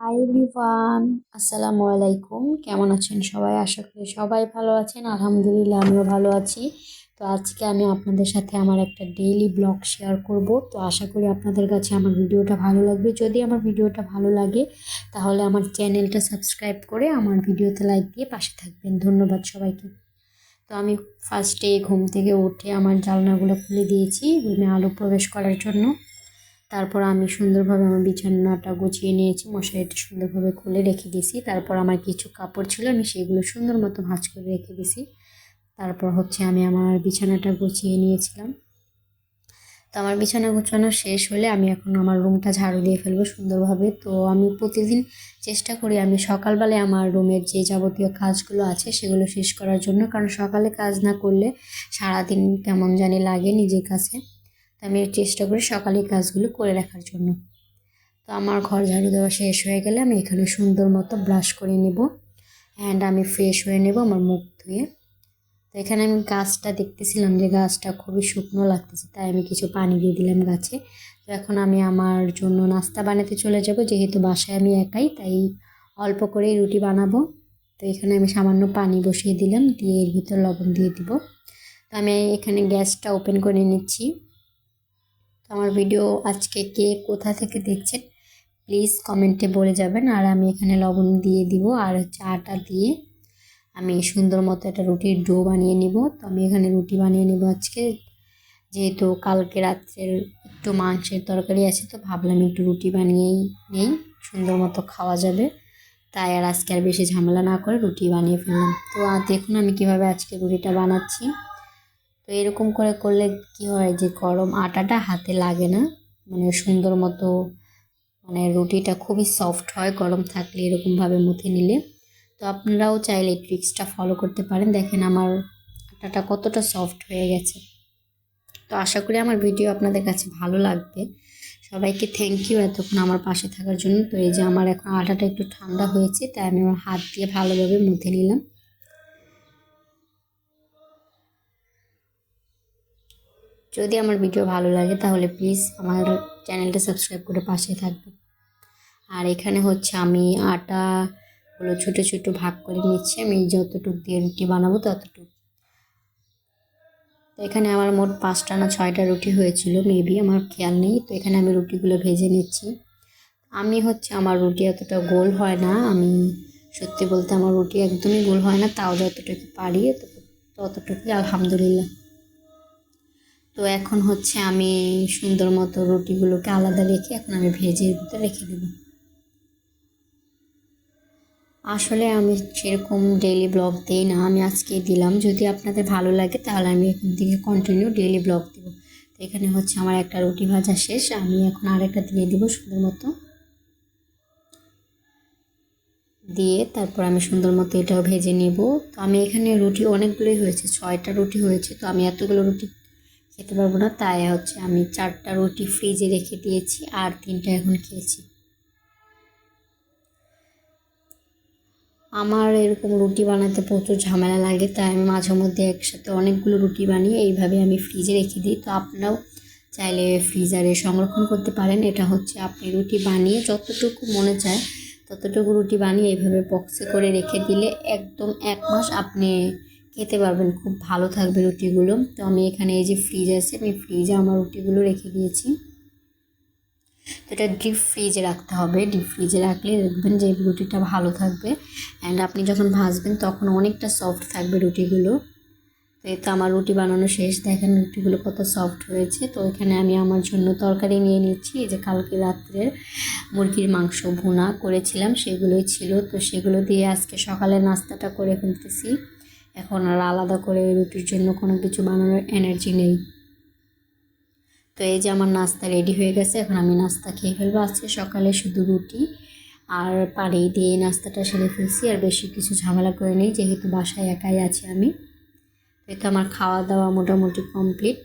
Hi everyone, আসসালামু আলাইকুম। কেমন আছেন সবাই? আশা করি সবাই ভালো আছেন। আলহামদুলিল্লাহ আমিও ভালো আছি। তো আজকে আমি আপনাদের সাথে আমার একটা ডেইলি ব্লগ শেয়ার করব। তো আশা করি আপনাদের কাছে আমার ভিডিওটা ভালো লাগবে। যদি আমার ভিডিওটা ভালো লাগে তাহলে আমার চ্যানেলটা সাবস্ক্রাইব করে আমার ভিডিওতে লাইক দিয়ে পাশে থাকবেন। ধন্যবাদ সবাইকে। তো আমি ফার্স্টে ঘুম থেকে উঠে আমার জানলাগুলো খুলে দিয়েছি রুমে আলো প্রবেশ করার জন্য। তারপর আমি সুন্দরভাবে আমার বিছানাটা গুছিয়ে নিয়েছি, মশারিটা সুন্দরভাবে খুলে রেখে দিয়েছি। তারপর আমার কিছু কাপড় ছিল, আমি সেগুলো সুন্দর মতো ভাঁজ করে রেখে দিয়েছি। তারপর আমি আমার বিছানাটা গুছিয়ে নিয়েছিলাম। তো আমার বিছানা গোছানো শেষ হলে আমি এখন আমার রুমটা ঝাড়ু দিয়ে ফেলবো সুন্দরভাবে। তো আমি প্রতিদিন চেষ্টা করি আমি সকালবেলায় আমার রুমের যে যাবতীয় কাজগুলো আছে সেগুলো শেষ করার জন্য, কারণ সকালে কাজ না করলে সারাদিন কেমন জানি লাগে নিজের কাছে। আমি চেষ্টা করি সকালে কাজগুলো করে রাখার জন্য। তো আমার ঘর ঝাড়ু দেওয়া শেষ হয়ে গেলে আমি এখানে সুন্দর মতো ব্রাশ করে নেব অ্যান্ড আমি ফ্রেশ হয়ে নেব আমার মুখ ধুয়ে। তো এখানে আমি গাছটা দেখতেছিলাম যে গাছটা খুবই শুকনো লাগতেছে, তাই আমি কিছু পানি দিয়ে দিলাম গাছে। তো এখন আমি আমার জন্য নাস্তা বানাতে চলে যাব, যেহেতু বাসায় আমি একাই তাই অল্প করেই রুটি বানাবো। তো এখানে আমি সামান্য পানি বসিয়ে দিলাম, দিয়ে এর ভিতর লবণ দিয়ে দিব। তো আমি এখানে গ্যাসটা ওপেন করে নিচ্ছি। তো আমার ভিডিও আজকে কে কোথা থেকে দেখছেন প্লিজ কমেন্টে বলে যাবেন। আর আমি এখানে লবণ দিয়ে দিব আর আটা দিয়ে আমি সুন্দর মতো একটা রুটির ডো বানিয়ে নিব। তো আমি এখানে রুটি বানিয়ে নিব আজকে, যেহেতু কালকে রাত্রের একটু মাংসের তরকারি আছে, তো ভাবলাম একটু রুটি বানিয়েই নেই, সুন্দর মতো খাওয়া যাবে। তাই আর আজকে আর বেশি ঝামেলা না করে রুটি বানিয়ে ফেললাম। তো দেখুন আমি কিভাবে আজকে রুটিটা বানাচ্ছি। তো এরকম করে করলে কি হয় যে গরম আটাটা হাতে লাগে না, মানে সুন্দর মতো, মানে রুটিটা খুবই সফট হয় গরম থাকলে এরকমভাবে মুথে নিলে। তো আপনারাও চাইলে এই ট্রিক্সটা ফলো করতে পারেন। দেখেন আমার আটাটা কতটা সফট হয়ে গেছে। তো আশা করি আমার ভিডিও আপনাদের কাছে ভালো লাগবে। সবাইকে থ্যাংক ইউ এতক্ষণ আমার পাশে থাকার জন্য। তো এই যে আমার এখন আটাটা একটু ঠান্ডা হয়েছে, তাই আমি আমার হাত দিয়ে ভালোভাবে মুথে নিলাম। যদি আমার ভিডিও ভালো লাগে তাহলে প্লিজ আমার চ্যানেলটা সাবস্ক্রাইব করে পাশে থাকবে। আর এখানে আমি আটাগুলো ছোটো ছোটো ভাগ করে নিচ্ছি, আমি যতটুকু দিয়ে রুটি বানাবো ততটুকু। তো এখানে আমার মোট 5টা না 6টা রুটি হয়েছিল মেবি, আমার খেয়াল নেই। তো এখানে আমি রুটিগুলো ভেজে নিচ্ছি। আমি আমার রুটি এতটা গোল হয় না, আমি সত্যি বলতে আমার রুটি একদমই গোল হয় না, তাও যতটুকু পারি ততটুকুই আলহামদুলিল্লাহ। তো এখন আমি সুন্দর মতো রুটিগুলোকে আলাদা রেখে এখন আমি ভেজে ভিতরে রেখে দেব। আসলে আমি সেরকম ডেইলি ব্লগ দিই না, আমি আজকে দিলাম। যদি আপনাদের ভালো লাগে তাহলে আমি এখন থেকে কন্টিনিউ ডেইলি ব্লগ দেবো। তো এখানে আমার একটা রুটি ভাজা শেষ, আমি এখন আরেকটা দিয়ে দিব সুন্দর মতো, দিয়ে তারপর আমি সুন্দর মতো এটাও ভেজে নেব। তো আমি এখানে রুটি অনেকগুলোই হয়েছে, 6টা রুটি হয়েছে। তো আমি এতগুলো রুটি খেতে পারবো না, তাই আমি 4টা রুটি ফ্রিজে রেখে দিয়েছি আর 3টা এখন খেয়েছি। আমার এরকম রুটি বানাতে প্রচুর ঝামেলা লাগে, তাই আমি মাঝে মধ্যে একসাথে অনেকগুলো রুটি বানিয়ে এইভাবে আমি ফ্রিজে রেখে দিই। তো আপনারাও চাইলে ফ্রিজারে সংরক্ষণ করতে পারেন। এটা আপনি রুটি বানিয়ে যতটুকু মনে চায় ততটুকু রুটি বানিয়ে এইভাবে বক্সে করে রেখে দিলে একদম 1 মাস আপনি খেতে পারবেন, খুব ভালো থাকবে রুটিগুলো। তো আমি এখানে এই যে ফ্রিজ আছে, আমি ফ্রিজে আমার রুটিগুলো রেখে দিয়েছি। তো এটা ডিপ ফ্রিজে রাখতে হবে, ডিপ ফ্রিজে রাখলে দেখবেন যে রুটিটা ভালো থাকবে অ্যান্ড আপনি যখন ভাজবেন তখন অনেকটা সফট থাকবে রুটিগুলো। তো এই তো আমার রুটি বানানো শেষ, দেখেন রুটিগুলো কত সফট হয়েছে। তো এখানে আমি আমার জন্য তরকারি নিয়ে নিচ্ছি। এই যে কালকে রাত্রের মুরগির মাংস ভুনা করেছিলাম সেগুলোই ছিল, তো সেগুলো দিয়ে আজকে সকালে নাস্তাটা করে ফেলতেছি। এখন আর আলাদা করে রুটির জন্য কোনো কিছু বানানোর এনার্জি নেই। তো এই যে আমার নাস্তা রেডি হয়ে গেছে, এখন আমি নাস্তা খেয়ে ফেলবো। আজকে সকালে শুধু রুটি আর পানি দিয়ে নাস্তাটা সেরে ফেলছি, আর বেশি কিছু ঝামেলা করে নেই যেহেতু বাসায় একাই আছি আমি। তো এটা আমার খাওয়া দাওয়া মোটামুটি কমপ্লিট।